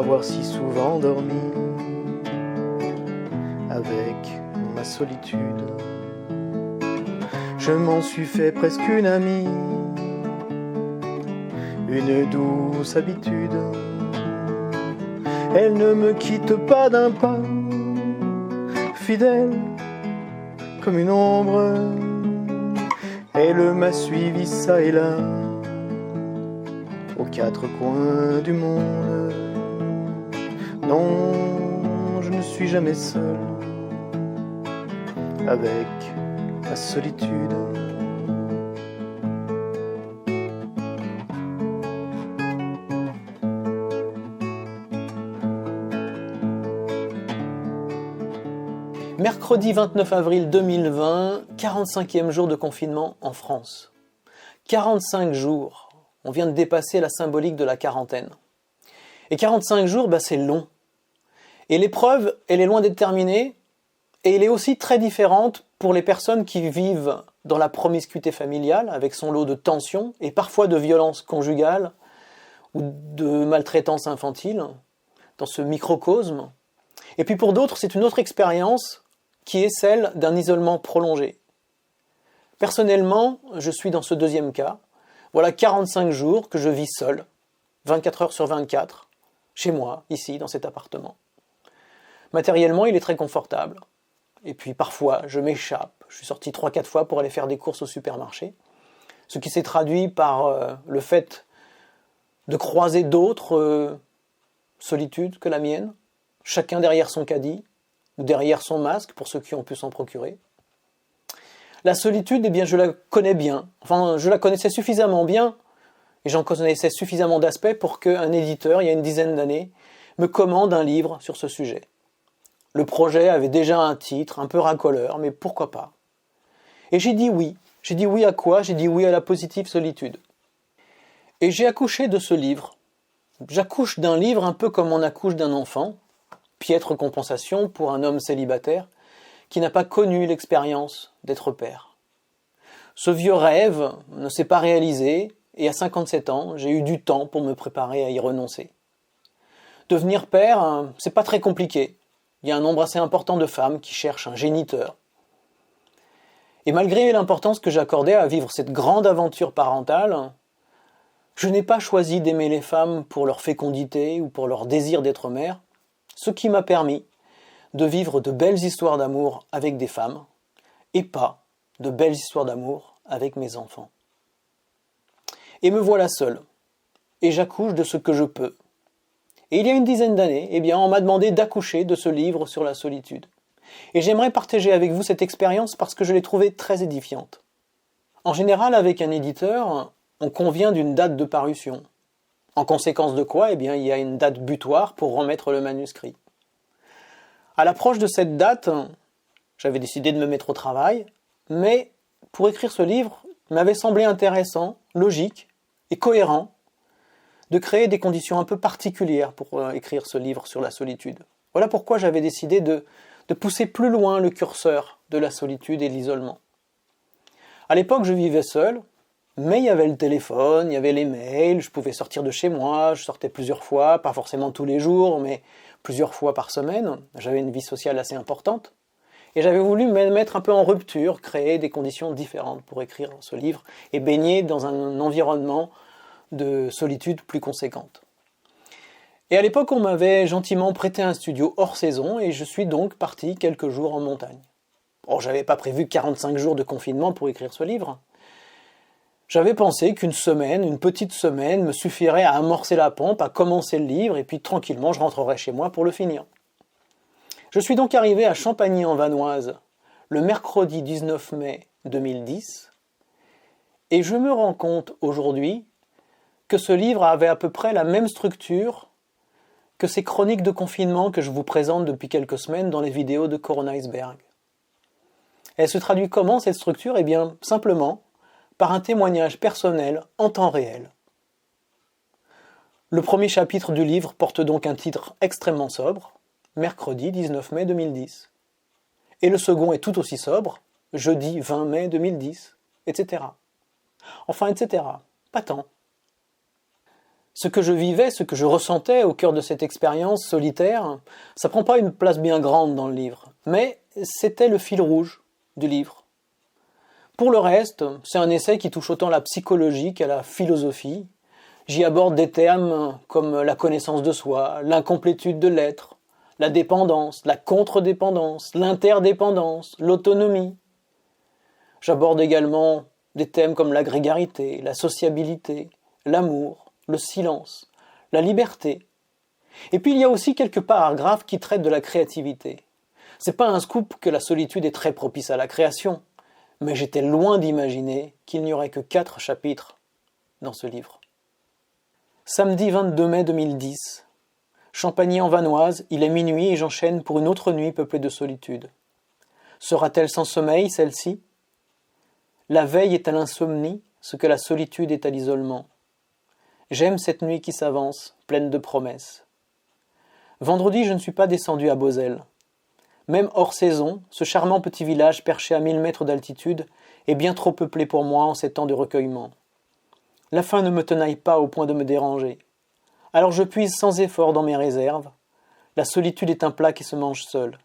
avoir si souvent dormi avec ma solitude. Je m'en suis fait presque une amie, une douce habitude. Elle ne me quitte pas d'un pas, fidèle comme une ombre. Elle m'a suivi ça et là, aux quatre coins du monde. Non, je ne suis jamais seul avec ma solitude. Mercredi 29 avril 2020, 45e jour de confinement en France. 45 jours, on vient de dépasser la symbolique de la quarantaine. Et 45 jours, c'est long. Et l'épreuve, elle est loin d'être terminée, et elle est aussi très différente pour les personnes qui vivent dans la promiscuité familiale, avec son lot de tensions, et parfois de violences conjugales, ou de maltraitance infantile, dans ce microcosme. Et puis pour d'autres, c'est une autre expérience qui est celle d'un isolement prolongé. Personnellement, je suis dans ce deuxième cas. Voilà 45 jours que je vis seul, 24 heures sur 24, chez moi, ici, dans cet appartement. Matériellement, il est très confortable. Et puis parfois, je m'échappe. Je suis sorti 3-4 fois pour aller faire des courses au supermarché. Ce qui s'est traduit par le fait de croiser d'autres solitudes que la mienne, chacun derrière son caddie, ou derrière son masque, pour ceux qui ont pu s'en procurer. La solitude, je la connais bien. Enfin, je la connaissais suffisamment bien, et j'en connaissais suffisamment d'aspects pour qu'un éditeur, il y a une dizaine d'années, me commande un livre sur ce sujet. Le projet avait déjà un titre, un peu racoleur, mais pourquoi pas? Et j'ai dit oui. J'ai dit oui à quoi? J'ai dit oui à la positive solitude. Et j'ai accouché de ce livre. J'accouche d'un livre un peu comme on accouche d'un enfant, piètre compensation pour un homme célibataire qui n'a pas connu l'expérience d'être père. Ce vieux rêve ne s'est pas réalisé, et à 57 ans, j'ai eu du temps pour me préparer à y renoncer. Devenir père, c'est pas très compliqué. Il y a un nombre assez important de femmes qui cherchent un géniteur. Et malgré l'importance que j'accordais à vivre cette grande aventure parentale, je n'ai pas choisi d'aimer les femmes pour leur fécondité ou pour leur désir d'être mère, ce qui m'a permis de vivre de belles histoires d'amour avec des femmes, et pas de belles histoires d'amour avec mes enfants. Et me voilà seul, et j'accouche de ce que je peux. Et il y a une dizaine d'années, on m'a demandé d'accoucher de ce livre sur la solitude. Et j'aimerais partager avec vous cette expérience parce que je l'ai trouvée très édifiante. En général, avec un éditeur, on convient d'une date de parution. En conséquence de quoi, il y a une date butoir pour remettre le manuscrit. À l'approche de cette date, j'avais décidé de me mettre au travail, mais pour écrire ce livre, il m'avait semblé intéressant, logique et cohérent de créer des conditions un peu particulières pour écrire ce livre sur la solitude. Voilà pourquoi j'avais décidé de pousser plus loin le curseur de la solitude et de l'isolement. À l'époque, je vivais seul, mais il y avait le téléphone, il y avait les mails, je pouvais sortir de chez moi, je sortais plusieurs fois, pas forcément tous les jours, mais plusieurs fois par semaine. J'avais une vie sociale assez importante. Et j'avais voulu me mettre un peu en rupture, créer des conditions différentes pour écrire ce livre et baigner dans un environnement de solitude plus conséquente. Et à l'époque, on m'avait gentiment prêté un studio hors saison et je suis donc parti quelques jours en montagne. Bon, j'avais pas prévu 45 jours de confinement pour écrire ce livre. J'avais pensé qu'une semaine, une petite semaine, me suffirait à amorcer la pompe, à commencer le livre, et puis tranquillement, je rentrerai chez moi pour le finir. Je suis donc arrivé à Champagny-en-Vanoise le mercredi 19 mai 2010, et je me rends compte aujourd'hui que ce livre avait à peu près la même structure que ces chroniques de confinement que je vous présente depuis quelques semaines dans les vidéos de Corona Iceberg. Elle se traduit comment cette structure? Simplement par un témoignage personnel en temps réel. Le premier chapitre du livre porte donc un titre extrêmement sobre, mercredi 19 mai 2010. Et le second est tout aussi sobre, jeudi 20 mai 2010, etc. Enfin, etc. Pas tant. Ce que je vivais, ce que je ressentais au cœur de cette expérience solitaire, ça prend pas une place bien grande dans le livre, mais c'était le fil rouge du livre. Pour le reste, c'est un essai qui touche autant la psychologie qu'à la philosophie. J'y aborde des termes comme la connaissance de soi, l'incomplétude de l'être, la dépendance, la contre-dépendance, l'interdépendance, l'autonomie. J'aborde également des thèmes comme la grégarité, la sociabilité, l'amour, le silence, la liberté. Et puis il y a aussi quelques paragraphes qui traitent de la créativité. C'est pas un scoop que la solitude est très propice à la création, mais j'étais loin d'imaginer qu'il n'y aurait que 4 chapitres dans ce livre. Samedi 22 mai 2010. Champagny-en-Vanoise, il est minuit et j'enchaîne pour une autre nuit peuplée de solitude. Sera-t-elle sans sommeil, celle-ci ? La veille est à l'insomnie, ce que la solitude est à l'isolement. J'aime cette nuit qui s'avance, pleine de promesses. Vendredi, je ne suis pas descendu à Beauzelle. Même hors saison, ce charmant petit village perché à 1000 mètres d'altitude est bien trop peuplé pour moi en ces temps de recueillement. La faim ne me tenaille pas au point de me déranger. Alors je puise sans effort dans mes réserves. La solitude est un plat qui se mange seul.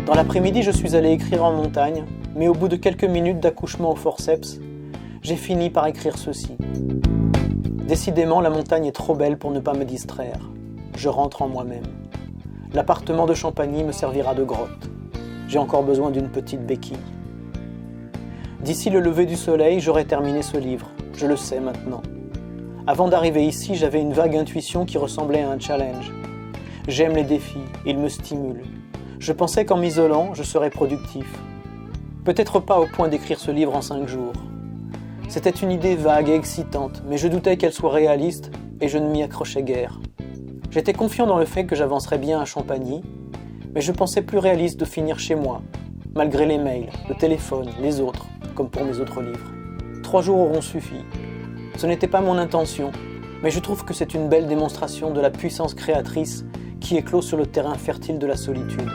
Dans l'après-midi, je suis allé écrire en montagne, mais au bout de quelques minutes d'accouchement au forceps, j'ai fini par écrire ceci. Décidément, la montagne est trop belle pour ne pas me distraire. Je rentre en moi-même. L'appartement de Champagny me servira de grotte. J'ai encore besoin d'une petite béquille. D'ici le lever du soleil, j'aurai terminé ce livre. Je le sais maintenant. Avant d'arriver ici, j'avais une vague intuition qui ressemblait à un challenge. J'aime les défis, ils me stimulent. Je pensais qu'en m'isolant, je serais productif. Peut-être pas au point d'écrire ce livre en 5 jours. C'était une idée vague et excitante, mais je doutais qu'elle soit réaliste et je ne m'y accrochais guère. J'étais confiant dans le fait que j'avancerais bien à Champagny, mais je pensais plus réaliste de finir chez moi, malgré les mails, le téléphone, les autres, comme pour mes autres livres. 3 jours auront suffi. Ce n'était pas mon intention, mais je trouve que c'est une belle démonstration de la puissance créatrice qui éclot sur le terrain fertile de la solitude.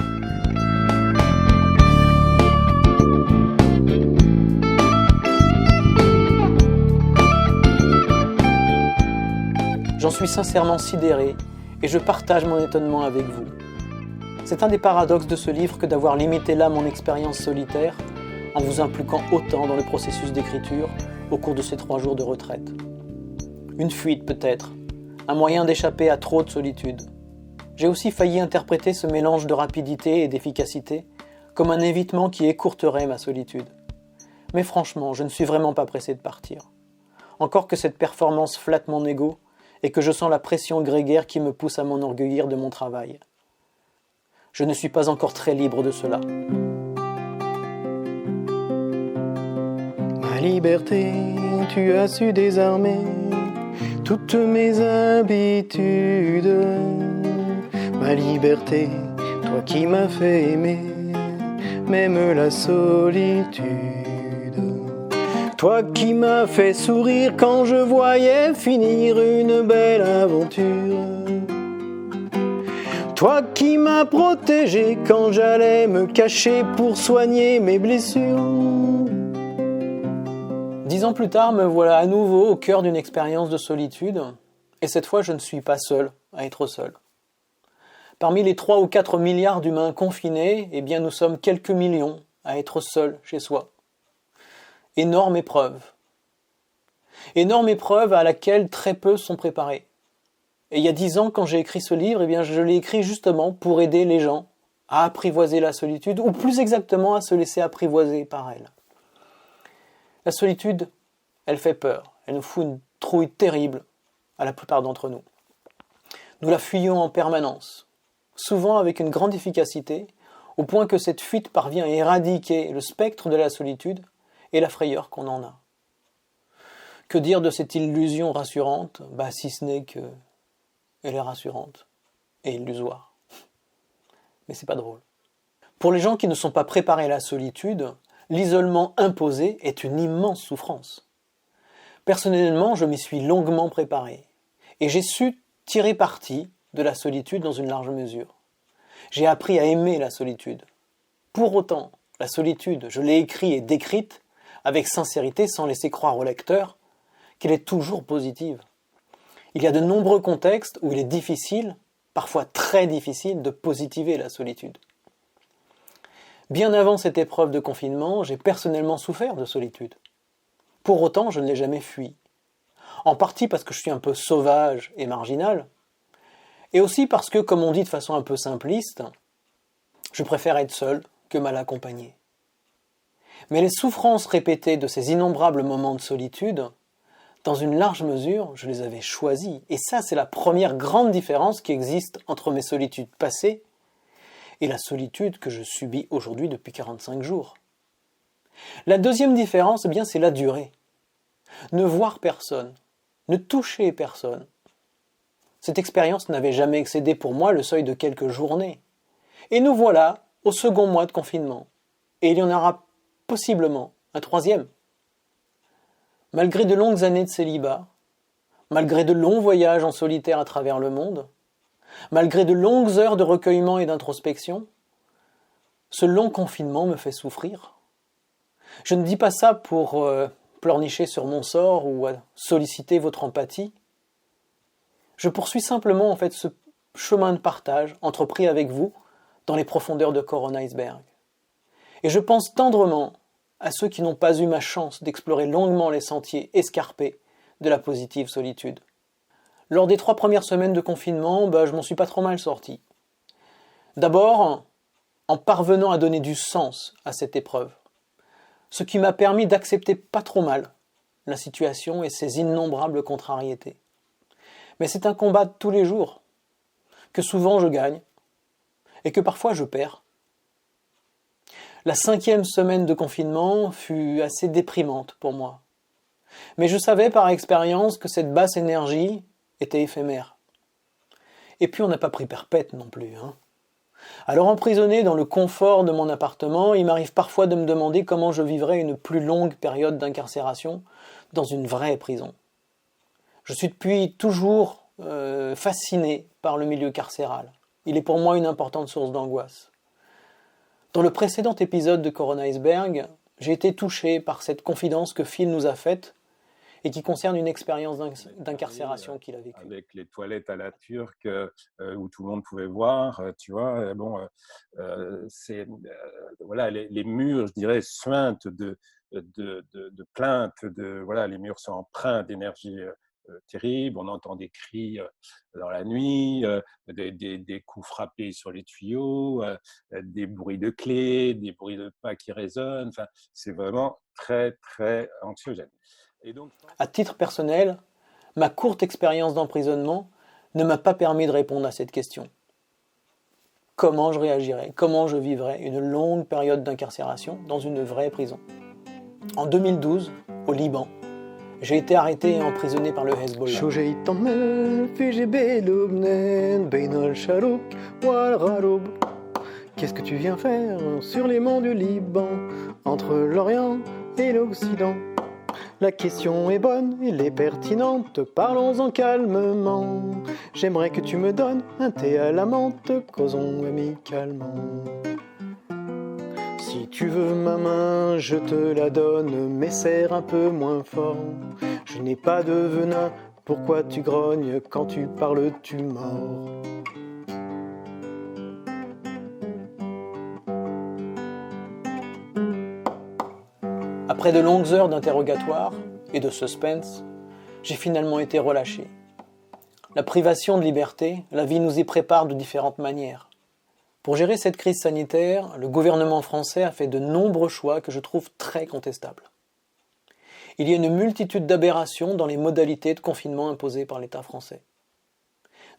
J'en suis sincèrement sidéré et je partage mon étonnement avec vous. C'est un des paradoxes de ce livre que d'avoir limité là mon expérience solitaire en vous impliquant autant dans le processus d'écriture au cours de ces 3 jours de retraite. Une fuite peut-être, un moyen d'échapper à trop de solitude. J'ai aussi failli interpréter ce mélange de rapidité et d'efficacité comme un évitement qui écourterait ma solitude. Mais franchement, je ne suis vraiment pas pressé de partir. Encore que cette performance flatte mon ego et que je sens la pression grégaire qui me pousse à m'enorgueillir de mon travail. Je ne suis pas encore très libre de cela. Ma liberté, tu as su désarmer toutes mes habitudes. Ma liberté, toi qui m'as fait aimer, même la solitude. Toi qui m'as fait sourire quand je voyais finir une belle aventure. Toi qui m'as protégé quand j'allais me cacher pour soigner mes blessures. 10 ans plus tard, me voilà à nouveau au cœur d'une expérience de solitude, et cette fois je ne suis pas seul à être seul. Parmi les 3 ou 4 milliards d'humains confinés, eh bien nous sommes quelques millions à être seuls chez soi. Énorme épreuve. Énorme épreuve à laquelle très peu sont préparés. Et il y a 10 ans, quand j'ai écrit ce livre, eh bien je l'ai écrit justement pour aider les gens à apprivoiser la solitude, ou plus exactement à se laisser apprivoiser par elle. La solitude, elle fait peur. Elle nous fout une trouille terrible à la plupart d'entre nous. Nous la fuyons en permanence, souvent avec une grande efficacité, au point que cette fuite parvient à éradiquer le spectre de la solitude et la frayeur qu'on en a. Que dire de cette illusion rassurante ? Si ce n'est que elle est rassurante et illusoire. Mais c'est pas drôle. Pour les gens qui ne sont pas préparés à la solitude, l'isolement imposé est une immense souffrance. Personnellement, je m'y suis longuement préparé et j'ai su tirer parti de la solitude dans une large mesure. J'ai appris à aimer la solitude. Pour autant, la solitude, je l'ai écrite et décrite avec sincérité sans laisser croire au lecteur qu'elle est toujours positive. Il y a de nombreux contextes où il est difficile, parfois très difficile, de positiver la solitude. Bien avant cette épreuve de confinement, j'ai personnellement souffert de solitude. Pour autant, je ne l'ai jamais fui. En partie parce que je suis un peu sauvage et marginal, et aussi parce que, comme on dit de façon un peu simpliste, je préfère être seul que mal accompagné. Mais les souffrances répétées de ces innombrables moments de solitude, dans une large mesure, je les avais choisis. Et ça, c'est la première grande différence qui existe entre mes solitudes passées et la solitude que je subis aujourd'hui depuis 45 jours. La deuxième différence, eh bien, c'est la durée. Ne voir personne, ne toucher personne. Cette expérience n'avait jamais excédé pour moi le seuil de quelques journées. Et nous voilà au second mois de confinement. Et il y en aura possiblement un troisième. Malgré de longues années de célibat, malgré de longs voyages en solitaire à travers le monde, malgré de longues heures de recueillement et d'introspection, ce long confinement me fait souffrir. Je ne dis pas ça pour pleurnicher sur mon sort ou solliciter votre empathie. Je poursuis simplement ce chemin de partage entrepris avec vous dans les profondeurs de Corona Iceberg. Et je pense tendrement à ceux qui n'ont pas eu ma chance d'explorer longuement les sentiers escarpés de la positive solitude. Lors des 3 premières semaines de confinement, je m'en suis pas trop mal sorti. D'abord, en parvenant à donner du sens à cette épreuve, ce qui m'a permis d'accepter pas trop mal la situation et ses innombrables contrariétés. Mais c'est un combat de tous les jours, que souvent je gagne, et que parfois je perds. La 5e semaine de confinement fut assez déprimante pour moi. Mais je savais par expérience que cette basse énergie était éphémère. Et puis on n'a pas pris perpète non plus. Alors emprisonné dans le confort de mon appartement, il m'arrive parfois de me demander comment je vivrais une plus longue période d'incarcération dans une vraie prison. Je suis depuis toujours fasciné par le milieu carcéral. Il est pour moi une importante source d'angoisse. Dans le précédent épisode de Corona Iceberg, j'ai été touché par cette confidence que Phil nous a faite et qui concerne une expérience d'incarcération qu'il a vécue. Avec les toilettes à la turque où tout le monde pouvait voir, tu vois, voilà, les murs, je dirais, suintent de plaintes, voilà, les murs sont empreints d'énergie terrible, on entend des cris dans la nuit, des coups frappés sur les tuyaux, des bruits de clés, des bruits de pas qui résonnent. Enfin, c'est vraiment très, très anxiogène. Et donc, à titre personnel, ma courte expérience d'emprisonnement ne m'a pas permis de répondre à cette question. Comment je réagirais, comment je vivrais une longue période d'incarcération dans une vraie prison. En 2012, au Liban, j'ai été arrêté et emprisonné par le Hezbollah. Qu'est-ce que tu viens faire sur les monts du Liban, entre l'Orient et l'Occident? La question est bonne, elle est pertinente, parlons-en calmement. J'aimerais que tu me donnes un thé à la menthe, causons amicalement. Si tu veux ma main, je te la donne, mais serre un peu moins fort. Je n'ai pas de venin, pourquoi tu grognes, quand tu parles tu mords. Après de longues heures d'interrogatoire et de suspense, j'ai finalement été relâché. La privation de liberté, la vie nous y prépare de différentes manières. Pour gérer cette crise sanitaire, le gouvernement français a fait de nombreux choix que je trouve très contestables. Il y a une multitude d'aberrations dans les modalités de confinement imposées par l'État français.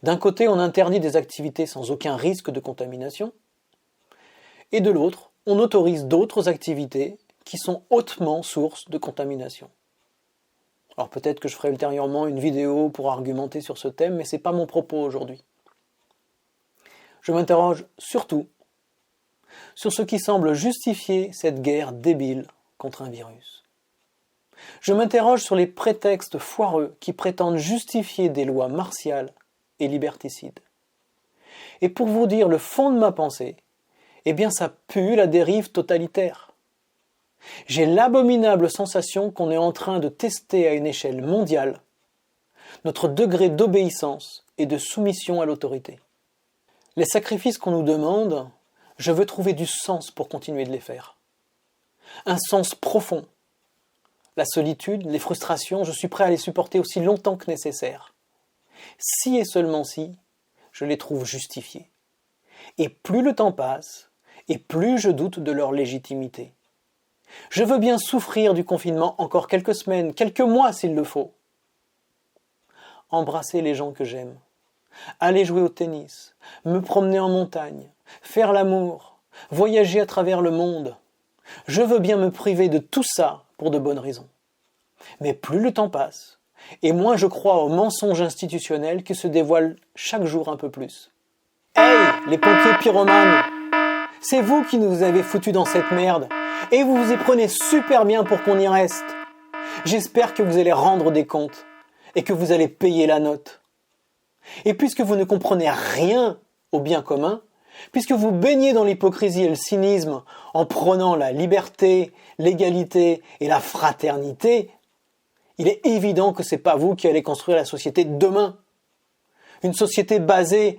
D'un côté, on interdit des activités sans aucun risque de contamination, et de l'autre, on autorise d'autres activités qui sont hautement source de contamination. Alors peut-être que je ferai ultérieurement une vidéo pour argumenter sur ce thème, mais ce n'est pas mon propos aujourd'hui. Je m'interroge surtout sur ce qui semble justifier cette guerre débile contre un virus. Je m'interroge sur les prétextes foireux qui prétendent justifier des lois martiales et liberticides. Et pour vous dire le fond de ma pensée, eh bien ça pue la dérive totalitaire. J'ai l'abominable sensation qu'on est en train de tester à une échelle mondiale notre degré d'obéissance et de soumission à l'autorité. Les sacrifices qu'on nous demande, je veux trouver du sens pour continuer de les faire. Un sens profond. La solitude, les frustrations, je suis prêt à les supporter aussi longtemps que nécessaire. Si et seulement si, je les trouve justifiés. Et plus le temps passe, et plus je doute de leur légitimité. Je veux bien souffrir du confinement encore quelques semaines, quelques mois s'il le faut. Embrasser les gens que j'aime, aller jouer au tennis, me promener en montagne, faire l'amour, voyager à travers le monde. Je veux bien me priver de tout ça pour de bonnes raisons. Mais plus le temps passe, et moins je crois aux mensonges institutionnels qui se dévoilent chaque jour un peu plus. Hey, les pompiers pyromanes! C'est vous qui nous avez foutus dans cette merde, et vous vous y prenez super bien pour qu'on y reste. J'espère que vous allez rendre des comptes, et que vous allez payer la note. Et puisque vous ne comprenez rien au bien commun, puisque vous baignez dans l'hypocrisie et le cynisme en prônant la liberté, l'égalité et la fraternité, il est évident que ce n'est pas vous qui allez construire la société de demain. Une société basée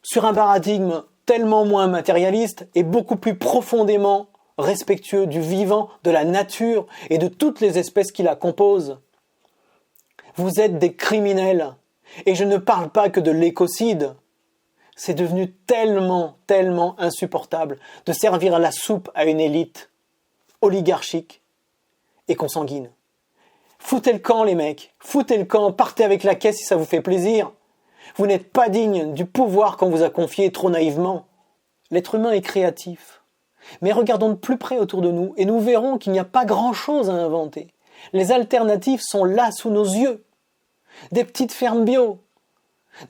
sur un paradigme tellement moins matérialiste et beaucoup plus profondément respectueux du vivant, de la nature et de toutes les espèces qui la composent. Vous êtes des criminels, et je ne parle pas que de l'écocide. C'est devenu tellement insupportable de servir la soupe à une élite oligarchique et consanguine. Foutez le camp, les mecs, foutez le camp, partez avec la caisse si ça vous fait plaisir. Vous n'êtes pas digne du pouvoir qu'on vous a confié trop naïvement. L'être humain est créatif. Mais regardons de plus près autour de nous et nous verrons qu'il n'y a pas grand-chose à inventer. Les alternatives sont là sous nos yeux. Des petites fermes bio,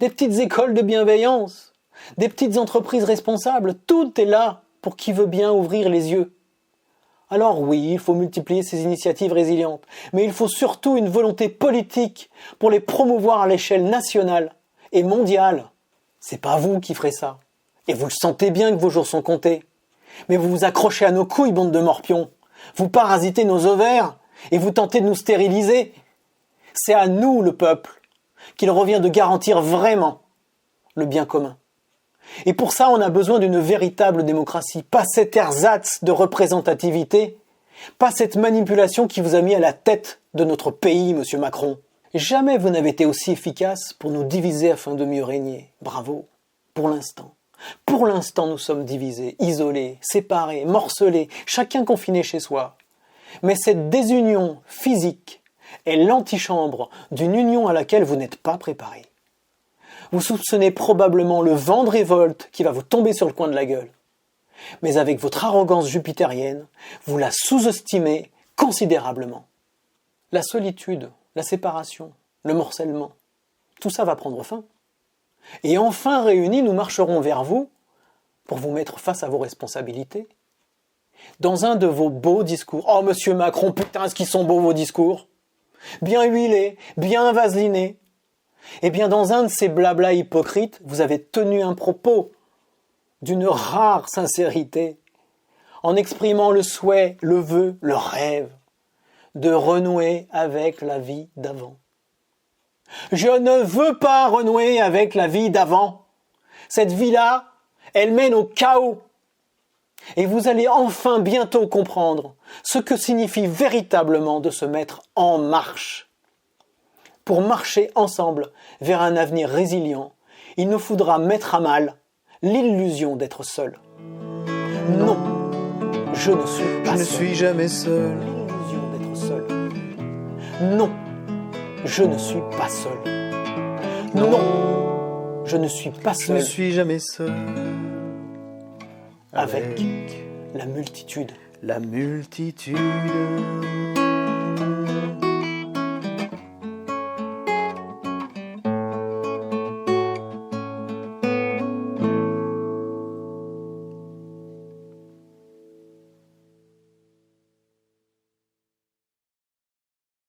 des petites écoles de bienveillance, des petites entreprises responsables, tout est là pour qui veut bien ouvrir les yeux. Alors oui, il faut multiplier ces initiatives résilientes, mais il faut surtout une volonté politique pour les promouvoir à l'échelle nationale et mondiale. C'est pas vous qui ferez ça. Et vous le sentez bien que vos jours sont comptés. Mais vous vous accrochez à nos couilles, bande de morpions. Vous parasitez nos ovaires et vous tentez de nous stériliser. C'est à nous, le peuple, qu'il revient de garantir vraiment le bien commun. Et pour ça, on a besoin d'une véritable démocratie, pas cet ersatz de représentativité, pas cette manipulation qui vous a mis à la tête de notre pays, monsieur Macron. Jamais vous n'avez été aussi efficace pour nous diviser afin de mieux régner. Bravo, pour l'instant. Pour l'instant, nous sommes divisés, isolés, séparés, morcelés, chacun confiné chez soi. Mais cette désunion physique est l'antichambre d'une union à laquelle vous n'êtes pas préparés. Vous soupçonnez probablement le vent de révolte qui va vous tomber sur le coin de la gueule. Mais avec votre arrogance jupitérienne, vous la sous-estimez considérablement. La solitude, la séparation, le morcellement, tout ça va prendre fin. Et enfin réunis, nous marcherons vers vous pour vous mettre face à vos responsabilités. Dans un de vos beaux discours, oh monsieur Macron, putain, est-ce qu'ils sont beaux vos discours? Bien huilés, bien vaselinés. Eh bien, dans un de ces blablas hypocrites, vous avez tenu un propos d'une rare sincérité, en exprimant le souhait, le vœu, le rêve de renouer avec la vie d'avant. Je ne veux pas renouer avec la vie d'avant. Cette vie-là, elle mène au chaos. Et vous allez enfin bientôt comprendre ce que signifie véritablement de se mettre en marche. Pour marcher ensemble vers un avenir résilient, il nous faudra mettre à mal l'illusion d'être seul. Non, je ne suis pas seul. Je ne suis jamais seul. L'illusion d'être seul. Non, je ne suis pas seul. Non, je ne suis pas Je seul. ne suis jamais seul. Avec la multitude. La multitude.